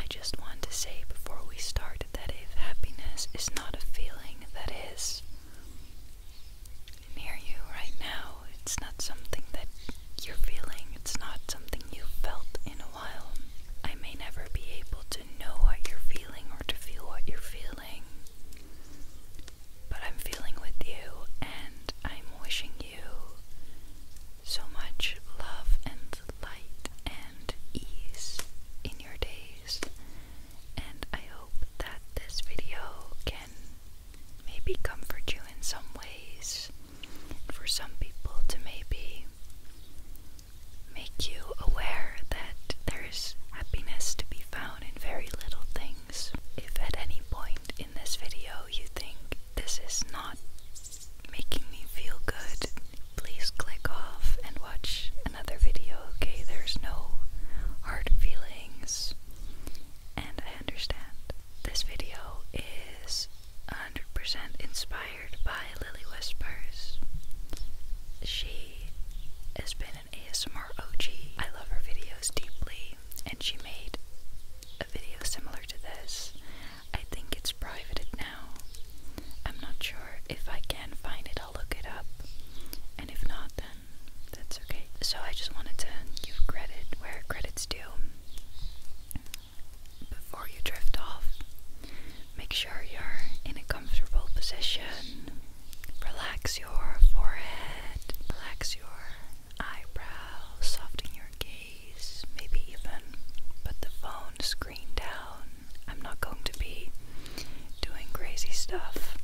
just want to say before we start that if happiness is not a feeling that is near you right now, it's not something that you're feeling, it's not something you've felt in a while. I may never be able to know what you're feeling or to feel what you're feeling, but I'm feeling with you, and I'm wishing you so much love and light and ease in your days. And I hope that this video can maybe comfort you in some ways, and for some people to maybe make you aware that there's happiness to be found in very little things. If at any point in this video you think this is not making me feel good, please click off and watch another video, okay? There's no hard feelings, and I understand. This video is 100% inspired by Lilywhispers. She has been an ASMR OG. I love her videos deeply, and she made a video similar to this. I think it's privated now. I'm not sure. If I can find it, I'll look it up, and if not, then that's okay. So I just wanted to give credit where credit's due. Before you drift off, make sure you're in a comfortable position. Relax your forehead, relax your eyebrows, soften your gaze, maybe even put the phone screen down. I'm not going to be doing crazy stuff.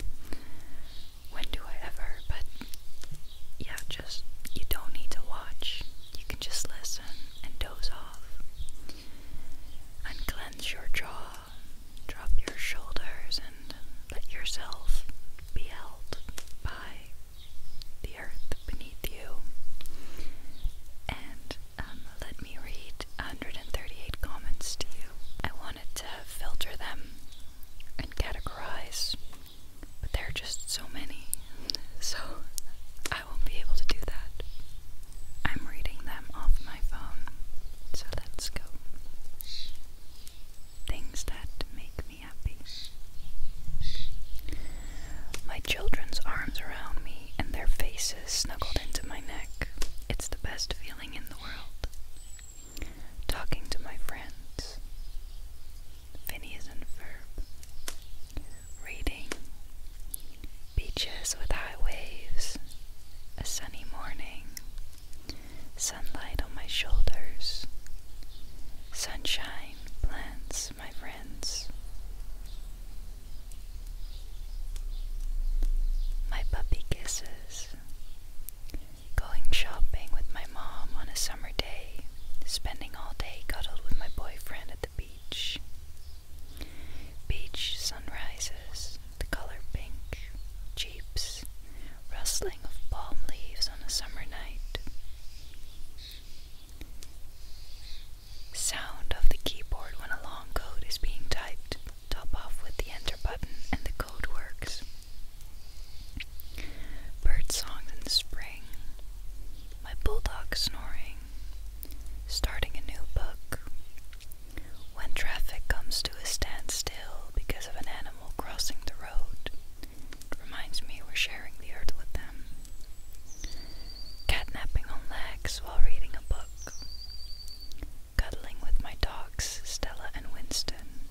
When do I ever? But yeah, just, you don't need to watch. You can just listen and doze off. Unclench your jaw, drop your shoulders, and let yourself be held by the earth beneath you. And let me read 138 comments to you. I wanted to filter them and categorize, but there are just so many, so I won't be able to do that. I'm reading them off my phone, so let's go. Things that make me happy. My children's arms around me and their faces snuggled into my neck. It's the best feeling in the world. Talking to my friends. Phineas and Ferb. Reading. Beaches with high waves. A sunny morning. Sunlight on my shoulders. Sunshine, plants, my friends. My puppy kisses. Going shopping with my mom on a summer day. Spending all day cuddled with my boyfriend at the beach. Beach sunrises, the color pink. Jeeps, rustling of palm leaves on a summer night. Sound of the keyboard when a long code is being typed. Top off with the enter button and the code works. Bird songs in the spring. My bulldog snoring. Starting a new book. When traffic comes to a standstill because of an animal crossing the road, it reminds me we're sharing the earth with them. Catnapping on legs while reading a book. Cuddling with my dogs, Stella and Winston.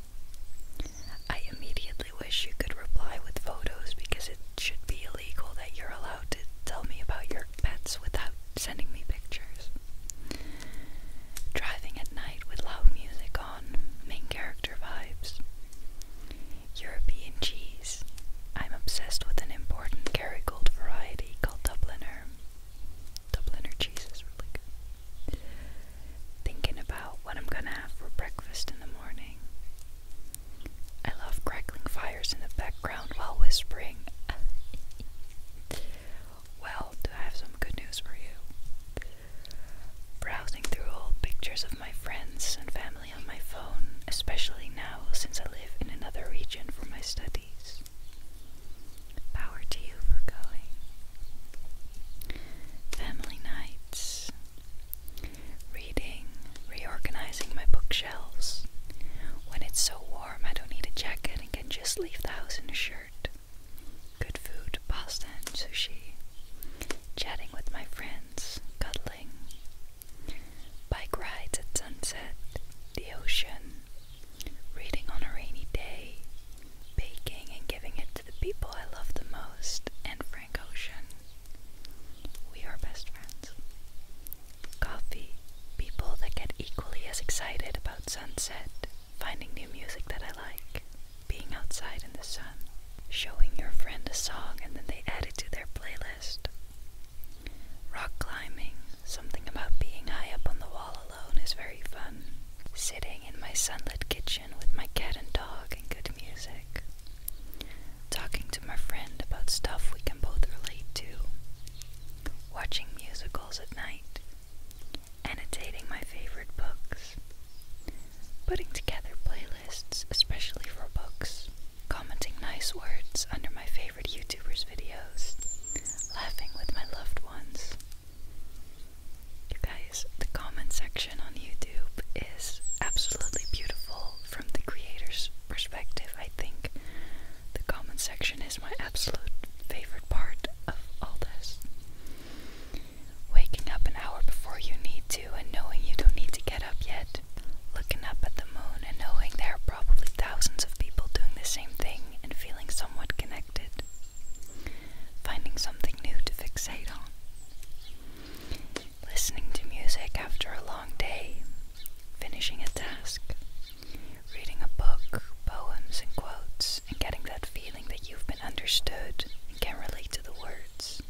I immediately wish you could reply with photos because it should be illegal that you're allowed to tell me about your pets without sending me pictures. Driving at night with loud music on, main character vibes. European cheese. I'm obsessed with an important Kerrygold variety called Dubliner. Dubliner cheese is really good. Thinking about what I'm gonna have for breakfast in the morning. I love crackling fires in the background while whispering. Well, do I have some good news for you? Browsing through old pictures of my friends and family on my phone, especially now since I live in another region for my studies. Power to you for going. Family nights. Reading, reorganizing my bookshelves. When it's so warm I don't need a jacket and can just leave the house in a shirt. Good food, pasta and sushi. Chatting with my friends, cuddling. Bike rides at sunset, the ocean. Reading on a rainy day. Baking and giving it to the people I love the most, and Frank Ocean. We are best friends. Coffee, people that get equally as excited about sunset, finding new music that I like, being outside in the sun, showing your friend a song and then they add it to their playlist. Rock climbing, something about being high up on the wall alone is very fun. Sitting in my sunlit kitchen with my cat and dog and good music. Talking to my friend about stuff we can both relate to. Watching musicals at night. Annotating my favorite books. Putting together playlists, especially for books. Commenting nice words under my favorite YouTubers' videos. Laughing with my loved ones. You guys, the comment section on YouTube is absolutely beautiful from the creator's perspective. I think the comment section is my absolute favorite part of all this. Waking up an hour before you need to and knowing you don't need to get up yet. Looking up at the moon and knowing there are probably thousands of people doing the same thing and feeling somewhat connected. Finding something new to fixate on. Listening to music after a long day. Finishing a task. Reading a book, poems and quotes, and getting that feeling that you've been understood and can relate to the words.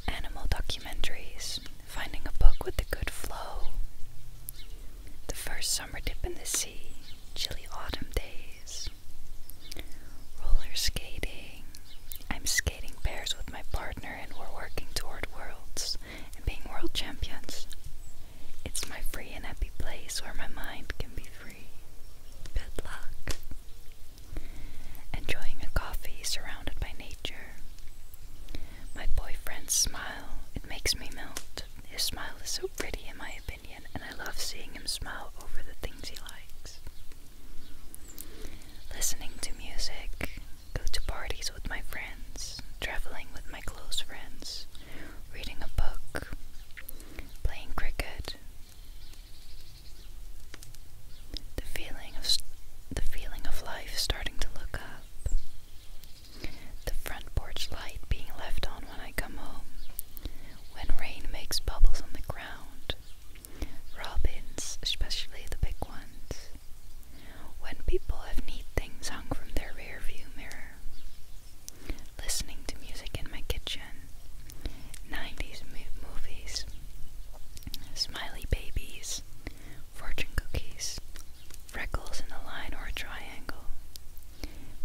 Animal documentaries. Finding a book with a good flow. The first summer dip in the sea. Chilly autumn days. Roller skating. I'm skating pairs with my partner and we're working toward worlds and being world champions. It's my free and happy place where my mind can be free. Good luck. Enjoying a coffee surrounded by nature. My boyfriend's smile, it makes me melt. His smile is so pretty in my opinion, and I love seeing him smile over the things he likes. Listening to music, go to parties with my friends, traveling with my close friends, reading a book, playing cricket. The feeling of life starting to look up. The front porch light being left on when I come home. When rain makes bubbles on the ground. Robins, especially the big ones. When people have neat things hung from their rear view mirror. Listening to music in my kitchen. 90s movies. Smiley babies. Fortune cookies. Freckles in a line or a triangle.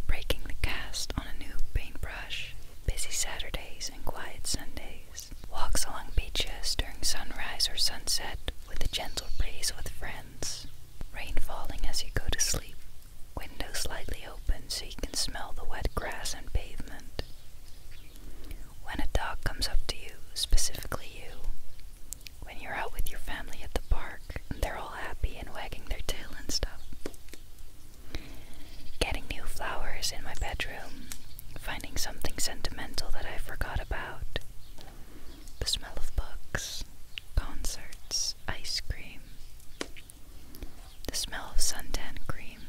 Breaking the cast on a new paintbrush. Busy Saturdays and quiet Sundays. Walks along beaches during sunrise or sunset with a gentle breeze with friends. Rain falling as you go to sleep. Window slightly open so you can smell the wet grass and pavement. When a dog comes up to you, specifically you. When you're out with your family at the park and they're all happy and wagging their tail and stuff. Getting new flowers in my bedroom. Finding something sentimental that I forgot about. The smell of books, concerts, ice cream. The smell of suntan cream.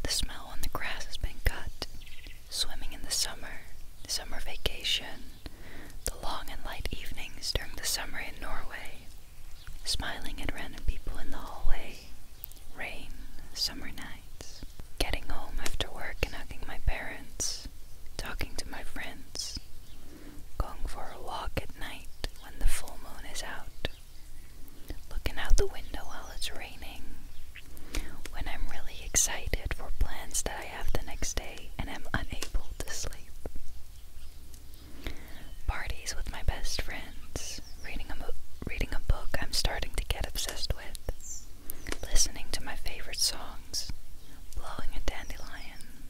The smell when the grass has been cut. Swimming in the summer vacation. The long and light evenings during the summer in Norway. Smiling at random people in the hallway. Rain, summer nights. Getting home after work and hugging my parents. Talking to my friends. Going for a walk at night when the full moon is out. Looking out the window while it's raining. When I'm really excited for plans that I have the next day and am unable to sleep. Parties with my best friends. Reading a book I'm starting to get obsessed with. Listening to my favorite songs. Blowing a dandelion.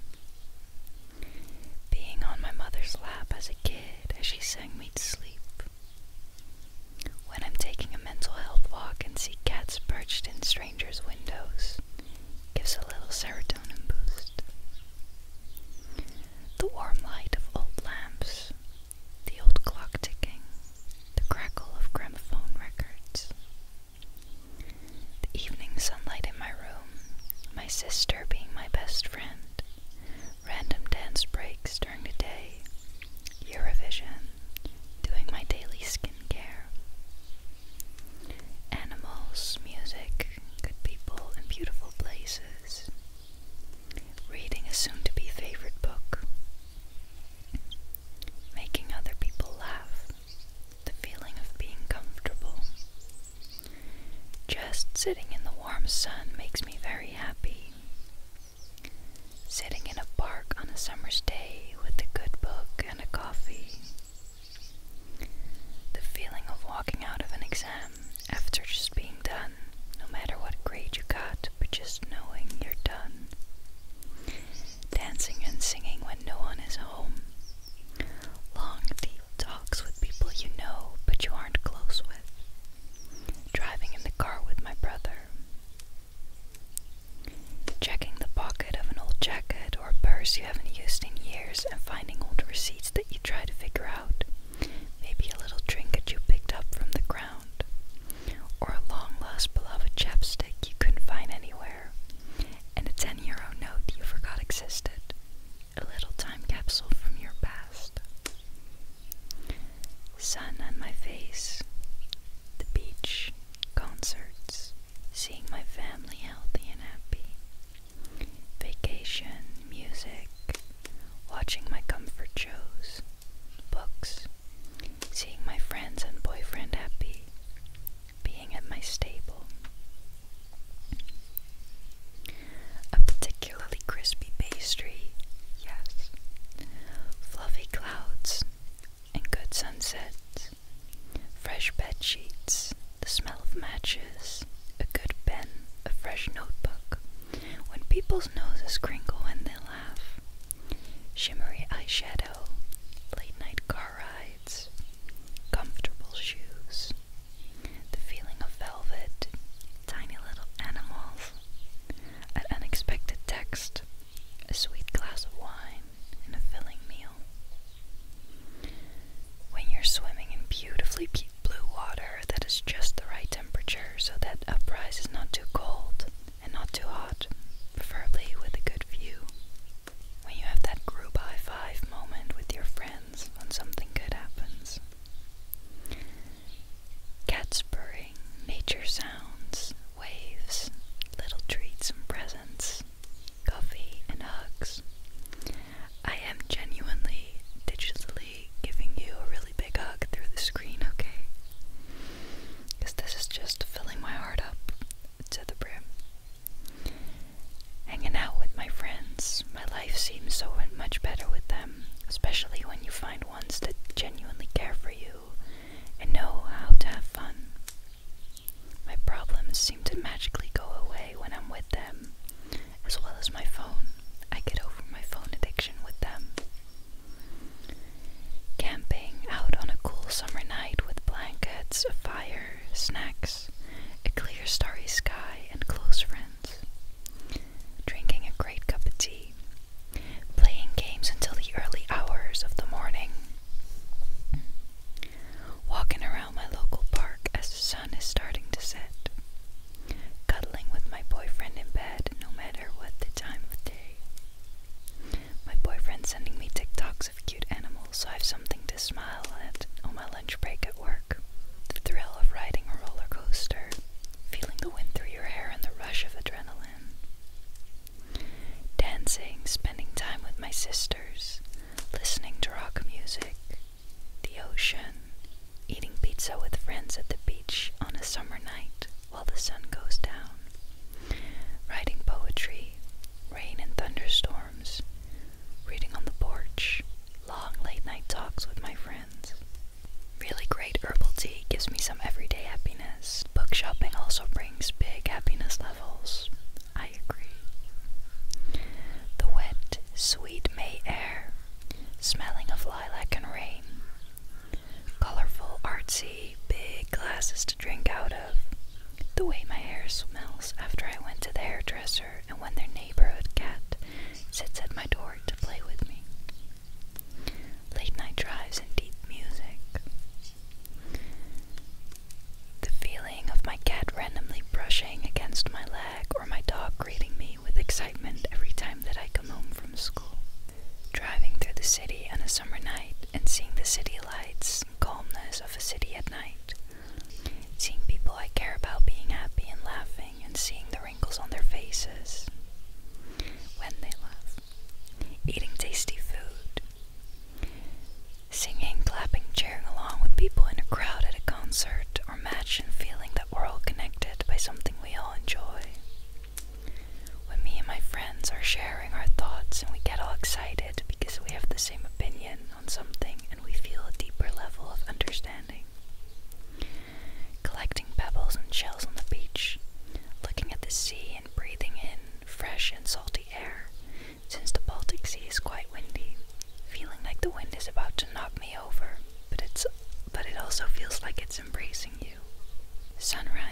Being on my mother's lap as a kid as she sang me to sleep. When I'm taking a mental health walk and see cats perched in strangers' windows. sister being my best friend, random dance breaks during the day, Eurovision, doing my daily skincare, animals, music, good people, and beautiful places, reading a soon-to-be favorite book, making other people laugh, the feeling of being comfortable. Just sitting in the warm sun makes me very happy. Sitting in a park on a summer's day with a good book and a coffee. The feeling of walking out of an exam after just being done, no matter what grade you got, but just knowing you're done. Dancing and singing when no one is home. Long, deep talks with people you know, but you aren't close with. Driving in the car with my brother. Checking the pocket of an old jacket or purse you haven't used in years and finding old receipts that you try to figure out. Maybe a little trinket you picked up from the ground. Or a long-lost beloved chapstick you couldn't find anywhere. And a 10-euro note you forgot existed. A little time capsule from your past. Sun on my face. The beach. Concerts. Seeing my family healthy and happy. Vacation. Music. Watching my comfort shows. Books. Seeing my friends and boyfriend happy. Being at my stable. A particularly crispy pastry. Yes. Fluffy clouds. And good sunsets. Fresh bed sheets. The smell of matches. A good pen. A fresh notebook. When people's noses crinkle when they laugh. Shimmery eyeshadow. Late night car rides. Comfortable shoes. The feeling of velvet. Tiny little animals. An unexpected text. A sweet glass of wine. And a filling meal. When you're swimming in beautifully blue water that is just the right temperature so that uprise is not too cold and not too hot, preferably with a good view. When you have that group high five moment with your friends when something good happens. Cats purring, nature sounds, waves, little treats and presents, coffee and hugs. I am genuinely, digitally giving you a really big hug through the screen, okay? Because this is just filling my heart up to the brim. Hanging out with my friends, my life seems so much better with them, especially when you find ones that genuinely care for you and know how to have fun. My problems seem to magically go away when I'm with them, as well as my phone. I get over my phone addiction with them. Camping out on a cool summer night with blankets, a fire, snacks, a clear starry sky, and close friends. Drinking a great cup of tea. Playing games until the early hours of the morning. Walking around my local park as the sun is starting to set. Cuddling with my boyfriend in bed no matter what the time of day. My boyfriend sending me TikToks of cute animals so I have something to smile at on my lunch break at work. The thrill of riding a roller coaster. Feeling the wind through your hair and the rush of adrenaline. Dancing, spending time with my sisters. Listening to rock music. The ocean. Eating pizza with friends at the beach on a summer night while the sun goes down. Writing poetry, rain and thunderstorms, reading on the porch, long late night talks with my friends. Really great herbal tea gives me some everyday happiness. Book shopping also brings big happiness levels. I agree. The wet, sweet May air, smelling of lilac and rain. Colorful, artsy, big glasses to drink out of. The way my hair smells after I went to the hairdresser and when their neighborhood cat sits at my door to play with me. Late night drives and deep music. The feeling of my cat randomly brushing against my leg or my dog greeting me with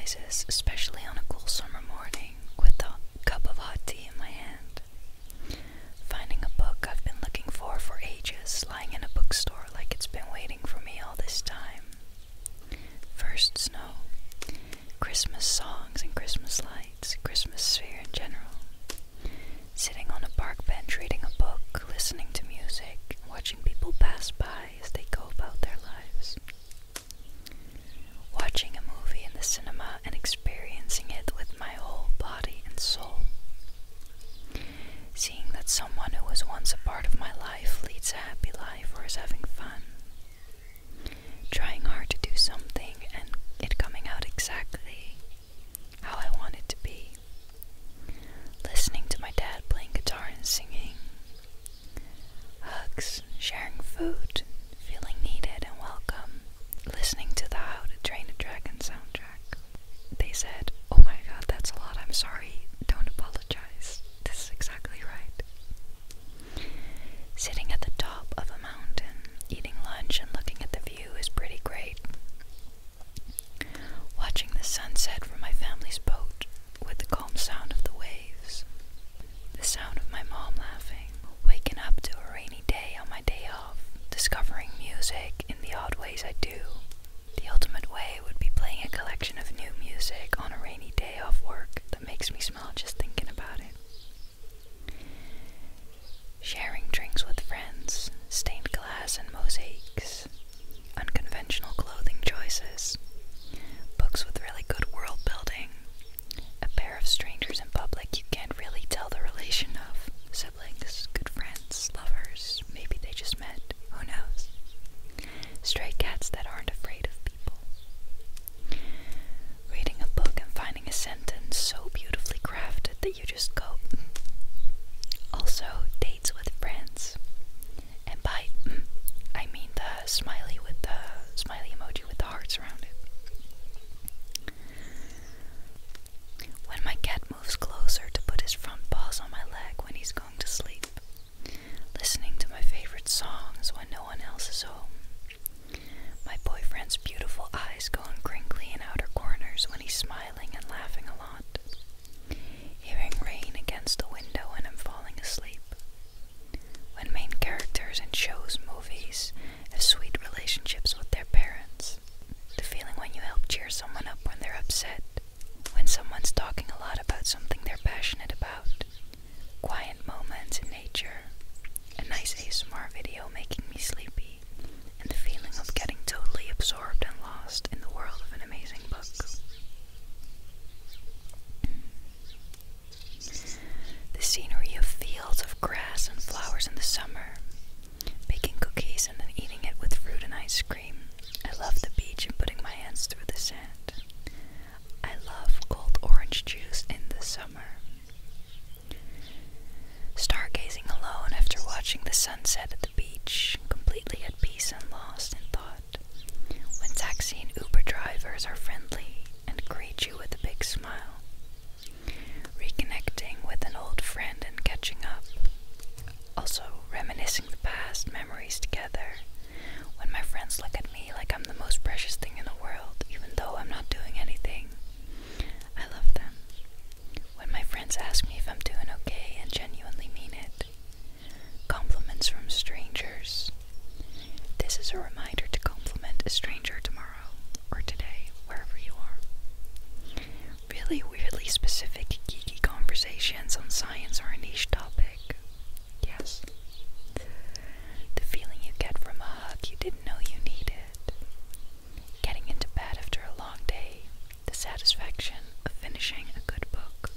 sunrises, especially on a cool summer morning, with a cup of hot tea in my hand. Finding a book I've been looking for ages, lying in a bookstore like it's been waiting for me all this time. First snow, Christmas songs and Christmas lights, Christmas sphere in general. Sitting on a park bench reading a book, listening to music, watching people pass by as they go about their lives. Watching a movie in the cinema and experiencing it with my whole body and soul. Seeing that someone who was once a part of my life leads a happy life or is having fun. Trying hard to do something and it coming out exactly how I want it to be. Listening to my dad playing guitar and singing. Hugs, sharing food, feeling needed and welcome. Listening to the How to Train a Dragon soundtrack. They said, "Oh my god, that's a lot, I'm sorry, don't apologize. This is exactly right." Sitting at the top of a mountain, eating lunch and looking at the view is pretty great. Watching the sunset from my family's boat with the calm sound of the waves. The sound of my mom laughing. Waking up to a rainy day on my day off. Discovering music in the odd ways I do. The ultimate way would be playing a collection of new music on a rainy day off work that makes me smile just thinking about it. Sharing drinks with friends, stained glass and mosaics, unconventional clothing choices, books with really good world building, a pair of strangers in public you can't really tell the relation of, siblings, good friends, lovers, maybe they just met, who knows. Stray cats that aren't afraid of people. Reading a book and finding a sentence so beautifully crafted that you just go. Also, dates with friends. And by I mean the smiley emoji with the hearts around it. When my cat moves closer to put his front paws on my leg when he's going to sleep. Listening to my favorite songs when no one else is home. My boyfriend's beautiful eyes going crinkly in outer corners when he's smiling and laughing a lot. Hearing rain against the window when I'm falling asleep. When main characters in shows, movies, have sweet relationships with their parents. The feeling when you help cheer someone up when they're upset. When someone's talking a lot about something they're passionate about. Quiet moments in nature. A nice ASMR video making me sleepy. And the feeling of getting totally absorbed and lost in the world of an amazing book. The scenery of fields of grass and flowers in the summer. Baking cookies and then eating it with fruit and ice cream. I love the beach and putting my hands through the sand. I love cold orange juice in the summer. Stargazing alone after watching the sunset at the beach, completely at peace and lost in thought. When taxi and Uber drivers are friendly and greet you with a big smile. Reconnecting with an old friend and catching up. Also reminiscing the past memories together. When my friends look at me like I'm the most precious thing in the world, even though I'm not doing anything. I love them. When my friends ask me if I'm doing okay and genuinely mean it. Compliments from strangers. This is a reminder to compliment a stranger tomorrow, or today, wherever you are. Really weirdly specific, geeky conversations on science or a niche topic. Yes. The feeling you get from a hug you didn't know you needed. Getting into bed after a long day. The satisfaction of finishing a good book.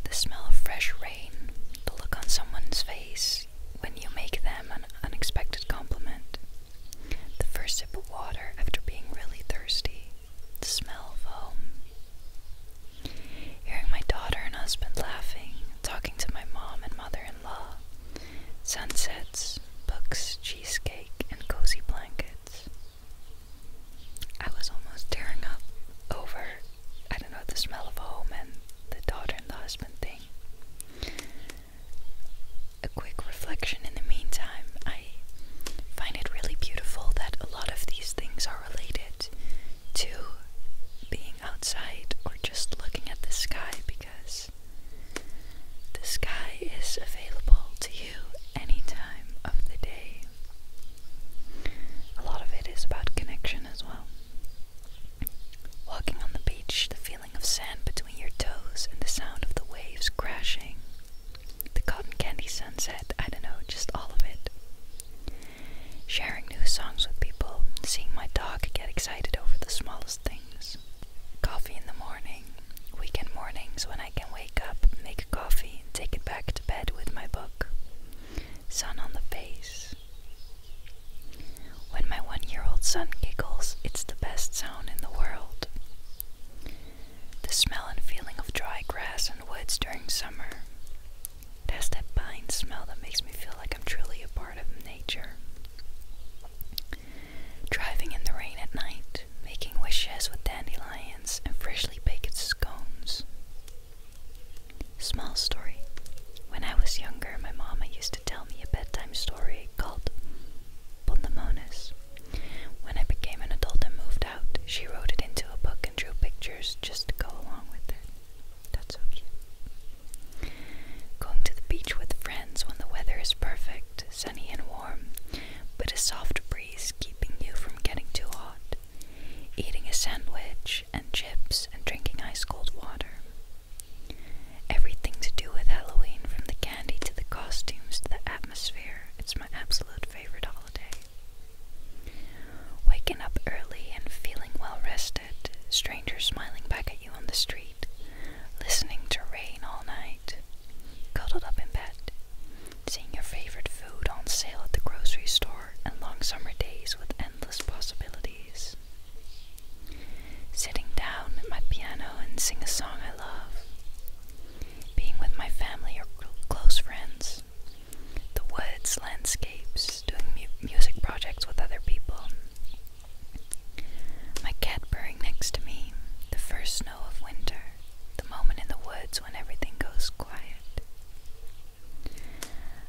The smell of fresh rain. The look on someone's face when you make them an unexpected compliment. The first sip of water after being really thirsty. The smell of home. Hearing my daughter and husband laughing, talking to my mom and mother-in-law. Sunsets, books, cheesecake, and cozy blankets. I was almost tearing up over, the smell of home and the daughter and the husband thing. A quick reflection in the meantime, I find it really beautiful that a lot of these things are related sandwich and chips and drinking ice cold water. Everything to do with Halloween, from the candy to the costumes to the atmosphere. It's my absolute favorite holiday. Waking up early and feeling well rested, strangers smiling back at you on the street, listening to rain all night, cuddled up in bed, seeing your favorite food on sale at the grocery store, and long summer days with endless possibilities. Sitting down at my piano and sing a song I love. Being with my family or close friends. The woods, landscapes, doing music projects with other people. My cat purring next to me, the first snow of winter, the moment in the woods when everything goes quiet.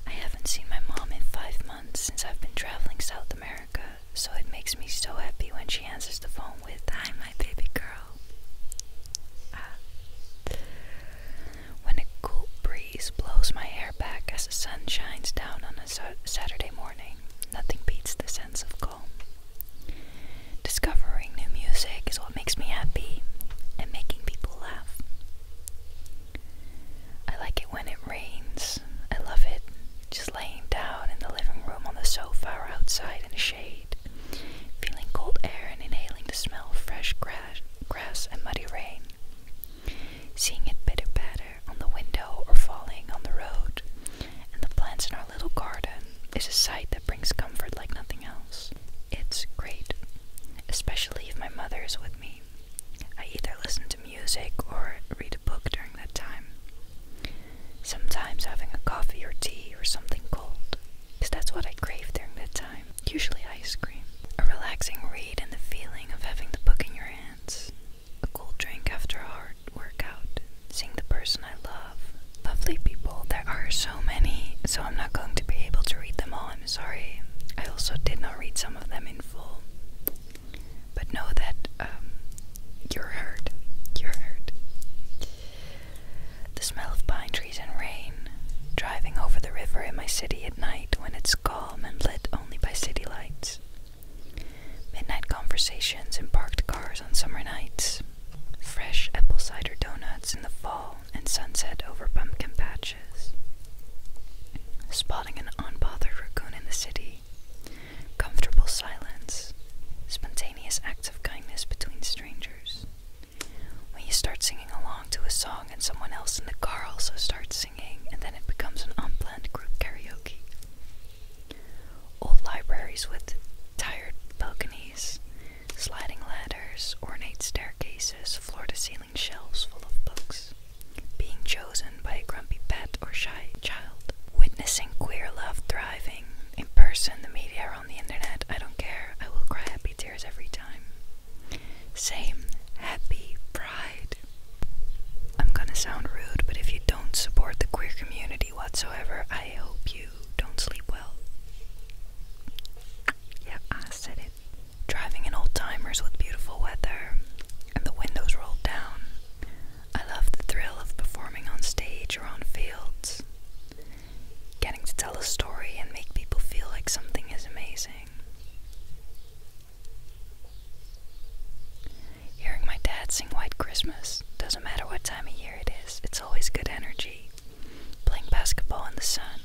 I haven't seen my mom in 5 months since I've been traveling South America, so it makes me so happy when she answers the phone with, "Hi, my baby girl." When a cool breeze blows my hair back as the sun shines down on a Saturday morning, nothing beats the sense of calm. Discovering new music is what makes me happy, and making people laugh. I like it when it rains. I love it, just laying down in the living room on the sofa or outside in the shade, feeling cold air and inhaling the smell of fresh grass and muddy rain. Seeing it pitter-patter on the window or falling on the road, and the plants in our little garden is a sight that brings comfort like nothing else. It's great, especially if my mother is with me. I either listen to music or read a book during that time. Sometimes having a coffee or tea or something cold, because that's what I crave during that time, usually ice cream. A relaxing read and the feeling of having the book in your hands. A cool drink after a hard workout. Seeing the person I love. Lovely people, there are so many, so I'm not going to be able to read them all, I'm sorry. I also did not read some of them in full. But know that, you're heard. You're heard. The smell of pine trees and rain, driving over the river in my city at night when it's calm and lit only by city lights. Midnight conversations in parked cars on summer nights. Fresh apple cider donuts in the fall and sunset over pumpkin patches. Spotting an unbothered raccoon in the city. Comfortable silence. Spontaneous acts of kindness between strangers. When you start singing along to a song and someone else in the car also starts singing, and then it becomes an unplanned group karaoke. Old libraries with tired balconies, sliding ladders, ornate staircases, floor-to-ceiling shelves full of books. Being chosen by a grumpy pet or shy child. Witnessing queer love thriving. In person, the media, or on the internet, I don't care. I will cry happy tears every time. Same. Happy pride. I'm gonna sound rude, but if you don't support the queer community whatsoever, I hope you don't sleep well. Yeah, I said it. Driving in old timers with beautiful weather and the windows rolled down. I love the thrill of performing on stage or on fields. Getting to tell a story and make people feel like something is amazing. Hearing my dad sing White Christmas, doesn't matter what time of year it is, it's always good energy. Playing basketball in the sun,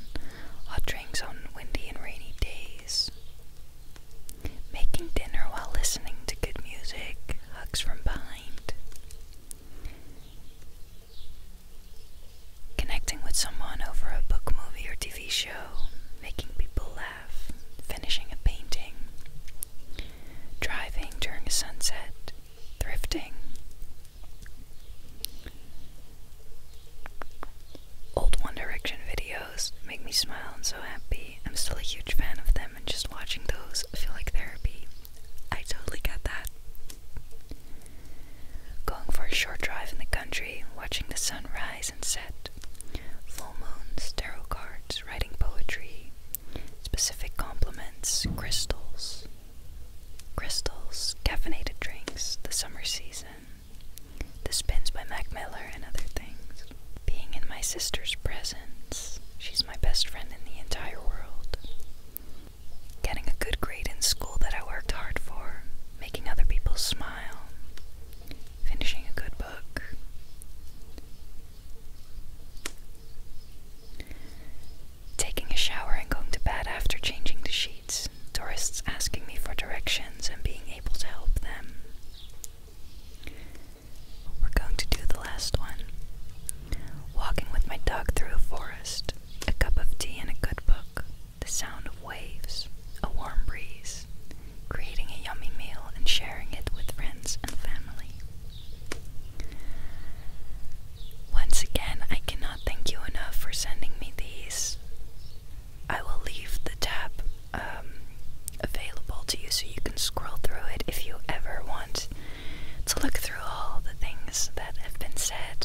hot drinks on windy and rainy days. Making dinner while listening to good music, hugs from behind. Connecting with someone over a book, movie, or TV show, making people laugh, finishing a painting. Driving during a sunset, thrifting. Old One Direction videos make me smile and so happy. I'm still a huge fan of them, and just watching those feel like therapy. I totally get that. Going for a short drive in the country, watching the sun rise and set. Full moons, tarot cards, writing poetry, specific compliments, crystals, caffeinated drinks, the summer season, the Spins by Mac Miller, and other things. Being in my sister's presence, she's my best friend in the entire world. Getting a good grade in school that I worked hard for, making other people smile, ever want to look through all the things that have been said